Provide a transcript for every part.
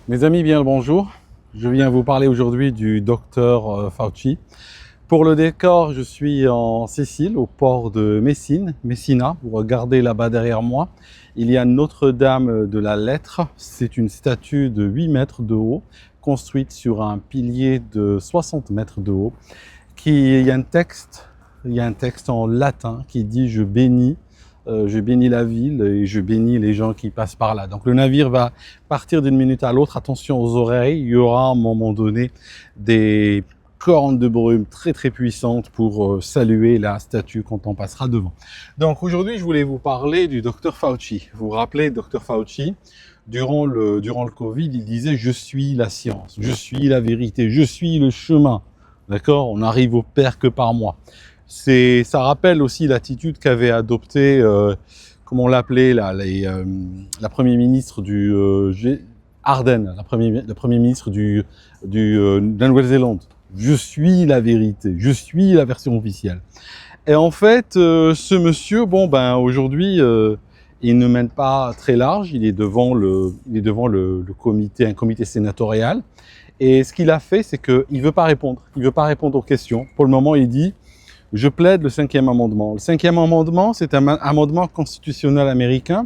Mes amis, bien le bonjour. Je viens vous parler aujourd'hui du docteur Fauci. Pour le décor, je suis en Sicile, au port de Messina. Vous regardez là-bas derrière moi, il y a Notre-Dame de la Lettre. C'est une statue de 8 mètres de haut, construite sur un pilier de 60 mètres de haut. Il y a un texte en latin qui dit « Je bénis la ville et je bénis les gens qui passent par là ». Donc le navire va partir d'une minute à l'autre. Attention aux oreilles, il y aura à un moment donné des cornes de brume très très puissantes pour saluer la statue quand on passera devant. Donc aujourd'hui, je voulais vous parler du docteur Fauci. Vous vous rappelez, docteur Fauci, durant le Covid, il disait « Je suis la science, je suis la vérité, je suis le chemin ». D'accord? On arrive au Père que par moi. Ça rappelle aussi l'attitude qu'avait adoptée, comment on l'appelait là, la Premier ministre du Ardenne, la Premier ministre de la Nouvelle-Zélande. Je suis la vérité, je suis la version officielle. Et en fait, ce monsieur, aujourd'hui, il ne mène pas très large. Il est devant le comité, un comité sénatorial. Et ce qu'il a fait, c'est qu'il veut pas répondre. Il veut pas répondre aux questions. Pour le moment, il dit « Je plaide le 5e amendement ». Le 5e amendement, c'est un amendement constitutionnel américain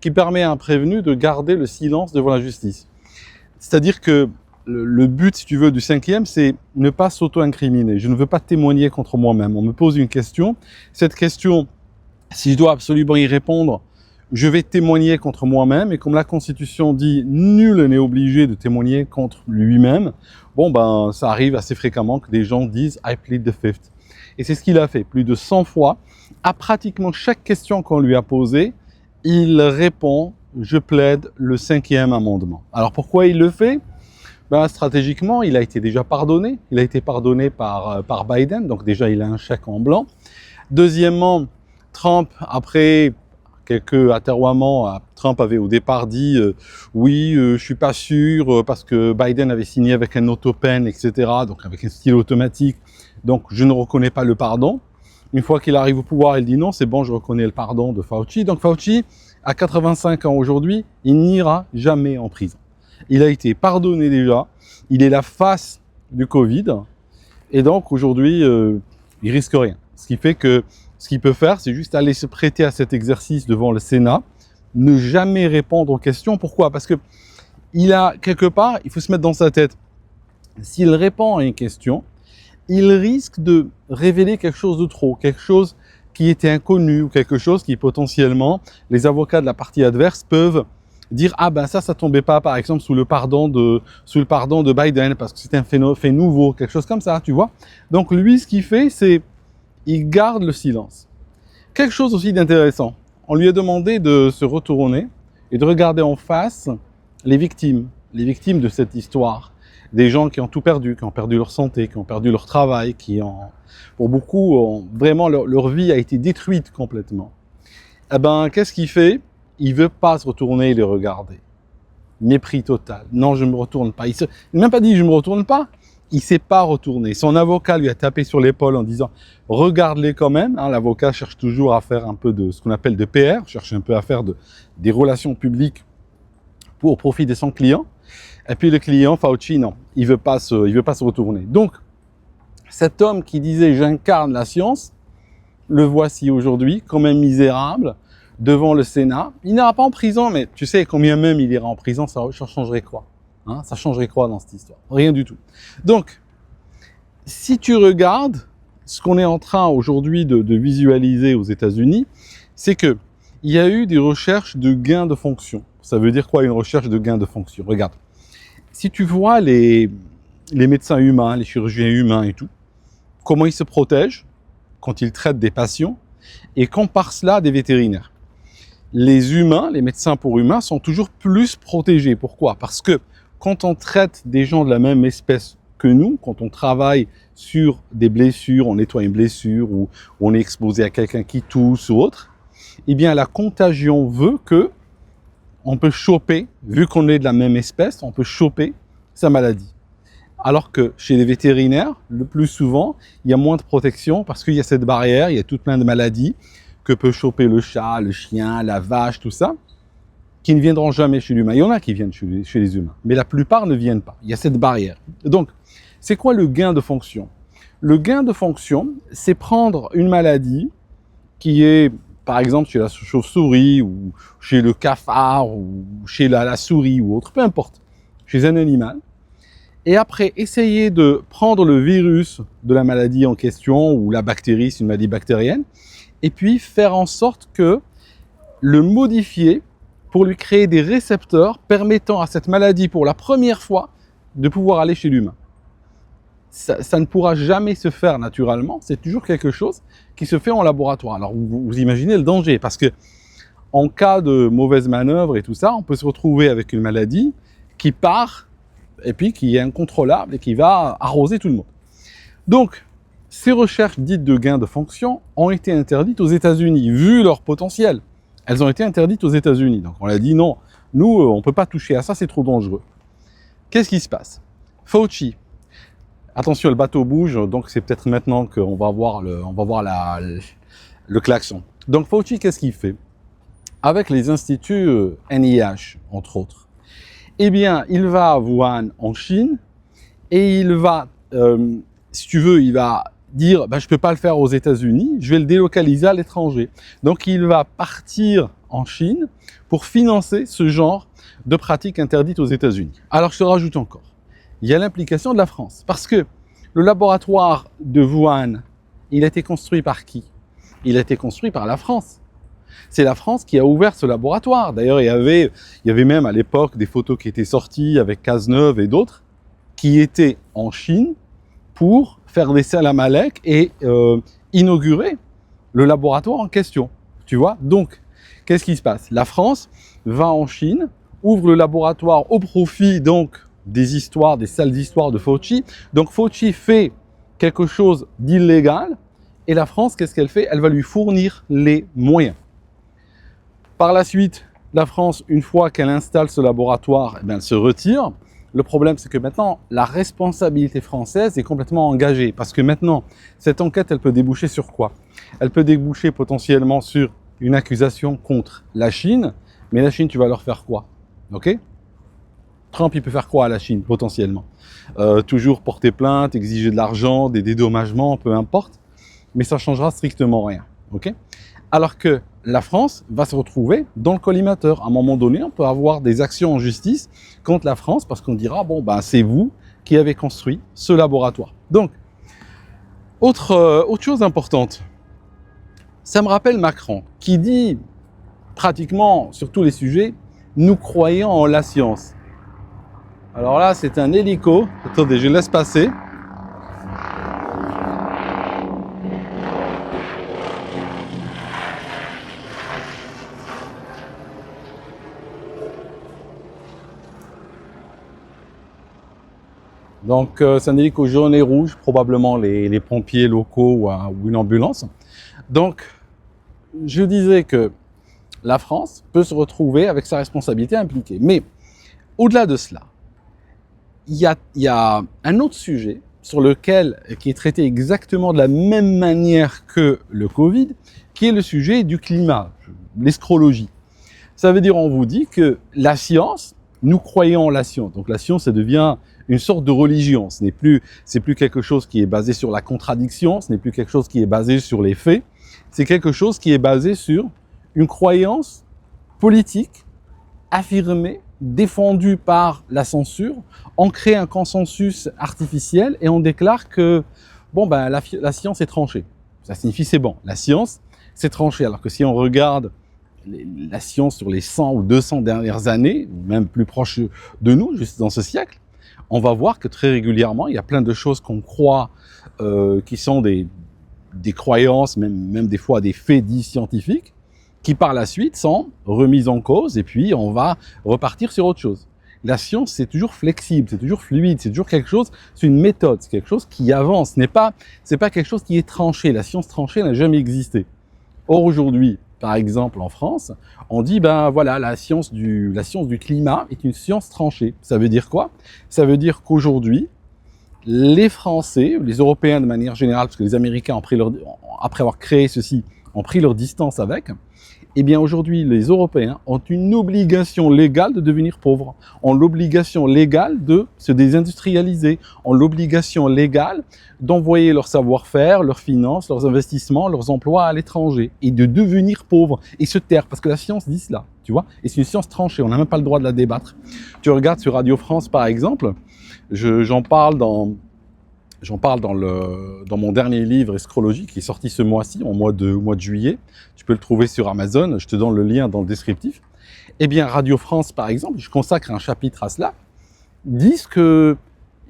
qui permet à un prévenu de garder le silence devant la justice. C'est-à-dire que le but, si tu veux, du 5e, c'est ne pas s'auto-incriminer. Je ne veux pas témoigner contre moi-même. On me pose une question. Cette question, si je dois absolument y répondre, je vais témoigner contre moi-même, et comme la Constitution dit, nul n'est obligé de témoigner contre lui-même, ça arrive assez fréquemment que des gens disent « I plead the fifth ». Et c'est ce qu'il a fait, plus de 100 fois. À pratiquement chaque question qu'on lui a posée, il répond « Je plaide le 5e amendement ». Alors pourquoi il le fait? Stratégiquement, il a été déjà pardonné. Il a été pardonné par Biden, donc déjà il a un chèque en blanc. Deuxièmement, Trump, après quelques aterroiements, Trump avait au départ dit oui, je suis pas sûr parce que Biden avait signé avec un autopen, etc. Donc avec un style automatique. Donc je ne reconnais pas le pardon. Une fois qu'il arrive au pouvoir, il dit non, c'est bon, je reconnais le pardon de Fauci. Donc Fauci, à 85 ans aujourd'hui, il n'ira jamais en prison. Il a été pardonné déjà. Il est la face du Covid. Et donc aujourd'hui, il risque rien. Ce qui fait que ce qu'il peut faire, c'est juste aller se prêter à cet exercice devant le Sénat, ne jamais répondre aux questions. Pourquoi? Parce que il a, quelque part, il faut se mettre dans sa tête, s'il répond à une question, il risque de révéler quelque chose de trop, quelque chose qui était inconnu, ou quelque chose qui potentiellement, les avocats de la partie adverse peuvent dire « Ah ben ça tombait pas, par exemple, sous le pardon de Biden, parce que c'était un fait nouveau », quelque chose comme ça, tu vois. Donc lui, ce qu'il fait, c'est il garde le silence. Quelque chose aussi d'intéressant, on lui a demandé de se retourner et de regarder en face les victimes de cette histoire. Des gens qui ont tout perdu, qui ont perdu leur santé, qui ont perdu leur travail, pour beaucoup, vraiment leur vie a été détruite complètement. Eh ben, qu'est-ce qu'il fait? Il veut pas se retourner et les regarder. Mépris total. Non, je me retourne pas. Il n'a même pas dit je me retourne pas. Il s'est pas retourné. Son avocat lui a tapé sur l'épaule en disant « Regarde-les quand même ». L'avocat cherche toujours à faire un peu de ce qu'on appelle de PR, cherche un peu à faire des relations publiques pour profit de son client. Et puis le client, Fauci, non, il veut pas se retourner. Donc, cet homme qui disait « J'incarne la science », le voici aujourd'hui comme un misérable devant le Sénat. Il n'ira pas en prison, mais tu sais, combien même il ira en prison, ça changerait quoi? Ça changerait quoi dans cette histoire? Rien du tout. Donc, si tu regardes ce qu'on est en train aujourd'hui de visualiser aux États-Unis, c'est que il y a eu des recherches de gains de fonction. Ça veut dire quoi, une recherche de gains de fonction? Regarde, si tu vois les médecins humains, les chirurgiens humains et tout, comment ils se protègent quand ils traitent des patients, et compare cela à des vétérinaires. Les humains, les médecins pour humains, sont toujours plus protégés. Pourquoi? Parce que quand on traite des gens de la même espèce que nous, quand on travaille sur des blessures, on nettoie une blessure ou on est exposé à quelqu'un qui tousse ou autre, eh bien la contagion veut que on peut choper, vu qu'on est de la même espèce, on peut choper sa maladie. Alors que chez les vétérinaires, le plus souvent, il y a moins de protection parce qu'il y a cette barrière, il y a tout plein de maladies que peut choper le chat, le chien, la vache, tout ça, qui ne viendront jamais chez l'humain. Il y en a qui viennent chez les humains, mais la plupart ne viennent pas. Il y a cette barrière. Donc, c'est quoi le gain de fonction? Le gain de fonction, c'est prendre une maladie qui est, par exemple, chez la chauve-souris, ou chez le cafard, ou chez la souris, ou autre, peu importe, chez un animal, et après essayer de prendre le virus de la maladie en question, ou la bactérie, c'est une maladie bactérienne, et puis faire en sorte que le modifier pour lui créer des récepteurs permettant à cette maladie, pour la première fois, de pouvoir aller chez l'humain. Ça ne pourra jamais se faire naturellement, c'est toujours quelque chose qui se fait en laboratoire. Alors vous imaginez le danger, parce que en cas de mauvaise manœuvre et tout ça, on peut se retrouver avec une maladie qui part et puis qui est incontrôlable et qui va arroser tout le monde. Donc, ces recherches dites de gain de fonction ont été interdites aux États-Unis, vu leur potentiel. Elles ont été interdites aux États-Unis. Donc on a dit non, nous on ne peut pas toucher à ça, c'est trop dangereux. Qu'est-ce qui se passe? Fauci. Attention, le bateau bouge, donc c'est peut-être maintenant qu'on va voir le klaxon. Donc Fauci, qu'est-ce qu'il fait? Avec les instituts NIH, entre autres. Eh bien, il va à Wuhan, en Chine, et il va, si tu veux, il va dire, je ne peux pas le faire aux États-Unis, je vais le délocaliser à l'étranger. Donc il va partir en Chine pour financer ce genre de pratiques interdites aux États-Unis. Alors je te rajoute encore. Il y a l'implication de la France. Parce que le laboratoire de Wuhan, il a été construit par qui? Il a été construit par la France. C'est la France qui a ouvert ce laboratoire. D'ailleurs, il y avait même à l'époque des photos qui étaient sorties avec Cazeneuve et d'autres qui étaient en Chine pour faire des salam alek et inaugurer le laboratoire en question. Tu vois? Donc, qu'est-ce qui se passe? La France va en Chine, ouvre le laboratoire au profit donc des salles d'histoire de Fauci. Donc Fauci fait quelque chose d'illégal et la France, qu'est-ce qu'elle fait? Elle va lui fournir les moyens. Par la suite, la France, une fois qu'elle installe ce laboratoire, elle se retire. Le problème, c'est que maintenant, la responsabilité française est complètement engagée parce que maintenant, cette enquête, elle peut déboucher sur quoi? Elle peut déboucher potentiellement sur une accusation contre la Chine, mais la Chine, tu vas leur faire quoi? Ok? Trump, il peut faire quoi à la Chine, potentiellement? Toujours porter plainte, exiger de l'argent, des dédommagements, peu importe. Mais ça ne changera strictement rien. Okay? Alors que la France va se retrouver dans le collimateur. À un moment donné, on peut avoir des actions en justice contre la France parce qu'on dira, c'est vous qui avez construit ce laboratoire. Donc, autre chose importante. Ça me rappelle Macron, qui dit pratiquement sur tous les sujets, nous croyons en la science. Alors là, c'est un hélico. Attendez, je laisse passer. Donc, c'est un hélico jaune et rouge, probablement les pompiers locaux ou une ambulance. Donc, je disais que la France peut se retrouver avec sa responsabilité impliquée. Mais, au-delà de cela, il y a un autre sujet qui est traité exactement de la même manière que le Covid, qui est le sujet du climat, l'escrologie. Ça veut dire, on vous dit que la science, nous croyons en la science. Donc la science, ça devient une sorte de religion. C'est plus quelque chose qui est basé sur la contradiction, ce n'est plus quelque chose qui est basé sur les faits, c'est quelque chose qui est basé sur une croyance politique affirmée, défendue par la censure. On crée un consensus artificiel et on déclare que la science est tranchée. Ça signifie c'est bon. La science, c'est tranché. Alors que si on regarde la science sur les 100 ou 200 dernières années, ou même plus proche de nous, juste dans ce siècle, on va voir que très régulièrement, il y a plein de choses qu'on croit qui sont des croyances, même des fois des faits dits scientifiques, qui par la suite sont remises en cause et puis on va repartir sur autre chose. La science, c'est toujours flexible, c'est toujours fluide, c'est toujours quelque chose, c'est une méthode, c'est quelque chose qui avance, c'est pas quelque chose qui est tranché. La science tranchée n'a jamais existé. Or aujourd'hui, par exemple en France, on dit la science du climat est une science tranchée. Ça veut dire quoi? Ça veut dire qu'aujourd'hui, les Français, les Européens de manière générale, parce que les Américains après avoir créé ceci, ont pris leur distance avec, Eh bien aujourd'hui, les Européens ont une obligation légale de devenir pauvres, ont l'obligation légale de se désindustrialiser, ont l'obligation légale d'envoyer leur savoir-faire, leurs finances, leurs investissements, leurs emplois à l'étranger et de devenir pauvres et se taire, parce que la science dit cela, tu vois, et c'est une science tranchée, on n'a même pas le droit de la débattre. Tu regardes sur Radio France par exemple, j'en parle dans mon dernier livre Escrologie qui est sorti ce mois-ci, au mois de juillet. Tu peux le trouver sur Amazon, je te donne le lien dans le descriptif. Eh bien, Radio France, par exemple, je consacre un chapitre à cela, disent qu'ils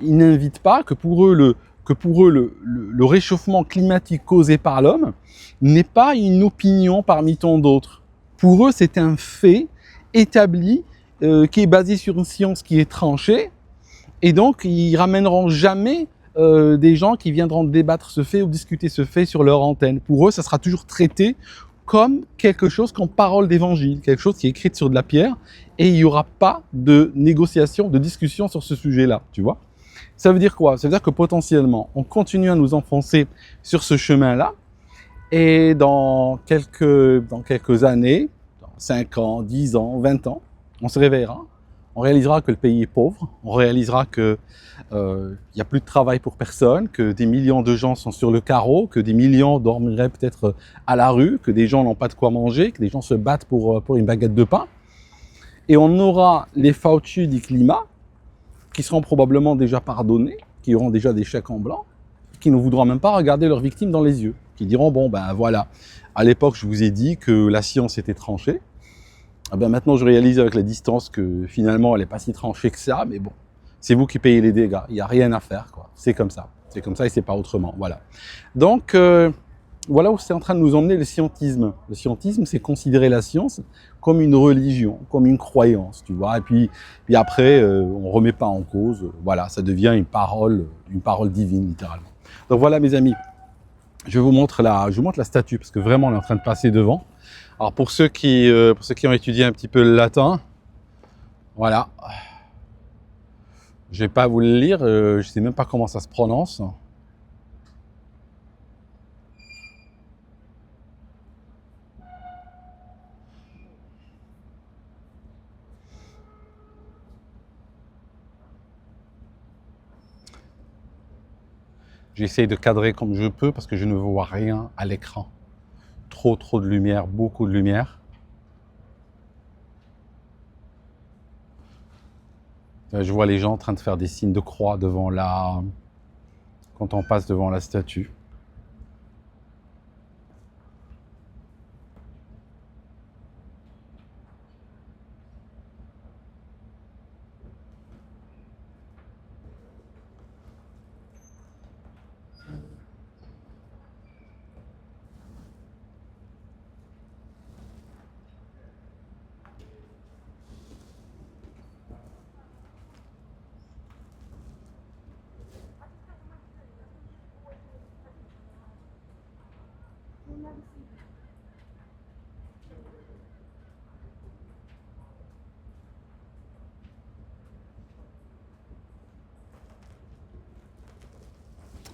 n'invitent pas, que pour eux, le réchauffement climatique causé par l'homme n'est pas une opinion parmi tant d'autres. Pour eux, c'est un fait établi qui est basé sur une science qui est tranchée, et donc ils ramèneront jamais des gens qui viendront débattre ce fait ou discuter ce fait sur leur antenne. Pour eux, ça sera toujours traité comme quelque chose, comme parole d'évangile, quelque chose qui est écrite sur de la pierre, et il n'y aura pas de négociation, de discussion sur ce sujet-là, tu vois. Ça veut dire quoi? Ça veut dire que potentiellement, on continue à nous enfoncer sur ce chemin-là, et dans quelques années, dans 5 ans, 10 ans, 20 ans, on se réveillera, on réalisera que le pays est pauvre, on réalisera que y a plus de travail pour personne, que des millions de gens sont sur le carreau, que des millions dormiraient peut-être à la rue, que des gens n'ont pas de quoi manger, que des gens se battent pour une baguette de pain. Et on aura les Fauci du climat, qui seront probablement déjà pardonnés, qui auront déjà des chèques en blanc, qui ne voudront même pas regarder leurs victimes dans les yeux, qui diront, bon ben voilà, à l'époque je vous ai dit que la science était tranchée, ah ben maintenant je réalise avec la distance que finalement elle n'est pas si tranchée que ça, mais bon, c'est vous qui payez les dégâts, il n'y a rien à faire, quoi. C'est comme ça et c'est pas autrement, voilà. Donc voilà où c'est en train de nous emmener le scientisme. Le scientisme, c'est considérer la science comme une religion, comme une croyance, tu vois, et puis après on remet pas en cause, voilà, ça devient une parole divine littéralement. Donc voilà mes amis, je vous montre la statue parce que vraiment on est en train de passer devant. Alors pour ceux qui ont étudié un petit peu le latin, voilà. Je vais pas vous le lire, je sais même pas comment ça se prononce. J'essaye de cadrer comme je peux parce que je ne vois rien à l'écran. Trop de lumière, beaucoup de lumière. Je vois les gens en train de faire des signes de croix quand on passe devant la statue.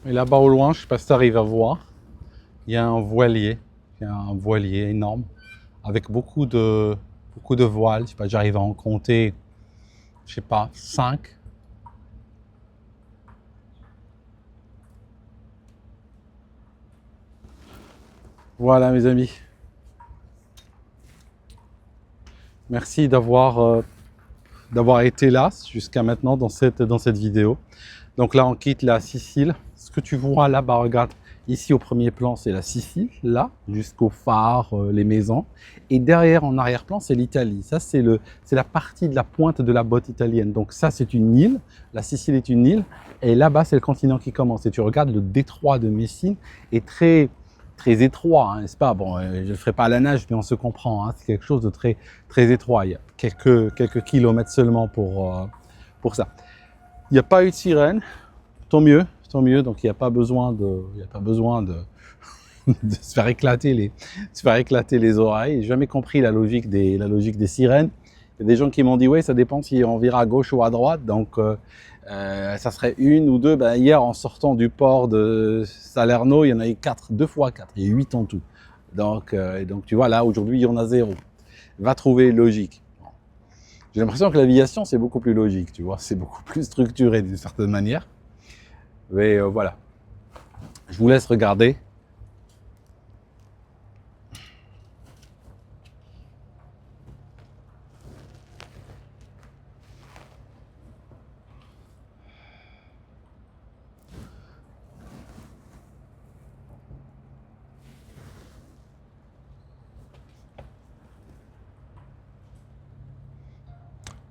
Et là-bas au loin, je ne sais pas si tu arrives à voir, il y a un voilier énorme, avec beaucoup de voiles. Je sais pas, j'arrive à en compter, je sais pas, 5. Voilà mes amis. Merci d'avoir été là jusqu'à maintenant dans cette vidéo. Donc là, on quitte la Sicile. Ce que tu vois là-bas, regarde, ici au premier plan, c'est la Sicile, là, jusqu'au phare, les maisons. Et derrière, en arrière-plan, c'est l'Italie. Ça, c'est la partie de la pointe de la botte italienne. Donc ça, c'est une île. La Sicile est une île. Et là-bas, c'est le continent qui commence. Et tu regardes, le détroit de Messine est très étroit, hein, n'est-ce pas? Bon, je ne le ferai pas à la nage, mais on se comprend. Hein, c'est quelque chose de très étroit. Il y a quelques kilomètres seulement pour ça. Il n'y a pas eu de sirène, tant mieux. Donc il n'y a pas besoin de de se faire éclater les oreilles. J'ai jamais compris la logique des sirènes. Il y a des gens qui m'ont dit ouais, ça dépend si on vire à gauche ou à droite. Donc ça serait une ou deux. Ben, hier en sortant du port de Salerno, il y en a eu 4, 2 fois 4. Il y a 8 en tout. Donc tu vois, là, aujourd'hui, il y en a 0. Va trouver logique. J'ai l'impression que l'aviation, c'est beaucoup plus logique, tu vois. C'est beaucoup plus structuré d'une certaine manière. Mais voilà. Je vous laisse regarder.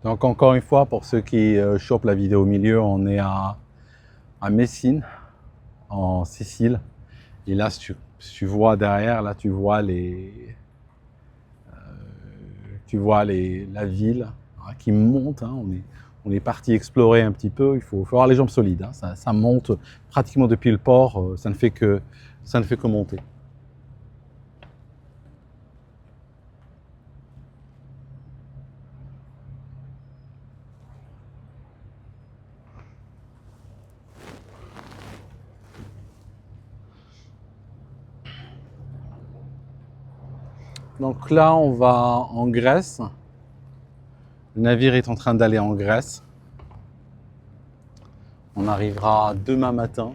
Donc encore une fois, pour ceux qui chopent la vidéo au milieu, on est à Messine, en Sicile. Et là, si tu vois derrière, là, tu vois la ville hein, qui monte. Hein. On est parti explorer un petit peu. Il faut avoir les jambes solides. Hein. Ça monte pratiquement depuis le port. Ça ne fait que monter. Donc là, on va en Grèce. Le navire est en train d'aller en Grèce. On arrivera demain matin.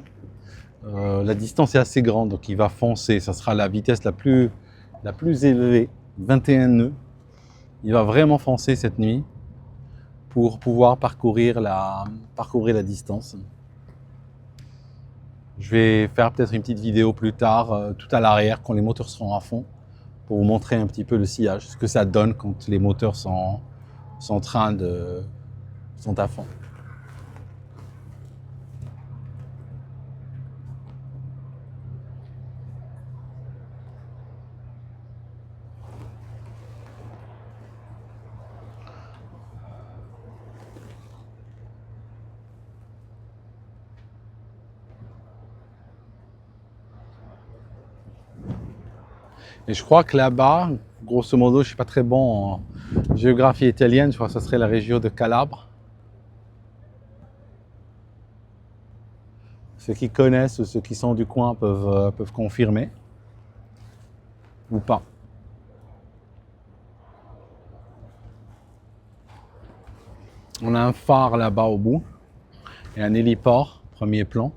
La distance est assez grande, donc il va foncer. Ça sera la vitesse la plus élevée, 21 nœuds. Il va vraiment foncer cette nuit pour pouvoir parcourir la distance. Je vais faire peut-être une petite vidéo plus tard, tout à l'arrière, quand les moteurs seront à fond, pour vous montrer un petit peu le sillage, ce que ça donne quand les moteurs sont à fond. Et je crois que là-bas, grosso modo, je ne suis pas très bon en géographie italienne, je crois que ce serait la région de Calabre. Ceux qui connaissent ou ceux qui sont du coin peuvent confirmer ou pas. On a un phare là-bas au bout et un héliport, premier plan.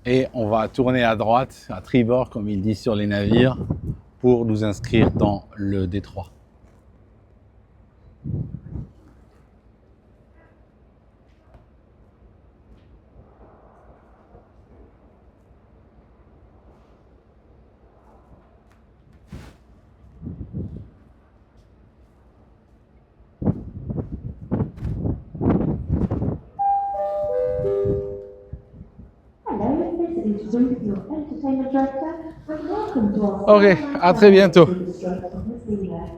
Et on va tourner à droite, à tribord, comme il dit sur les navires, pour nous inscrire dans le détroit. Ok, à très bientôt.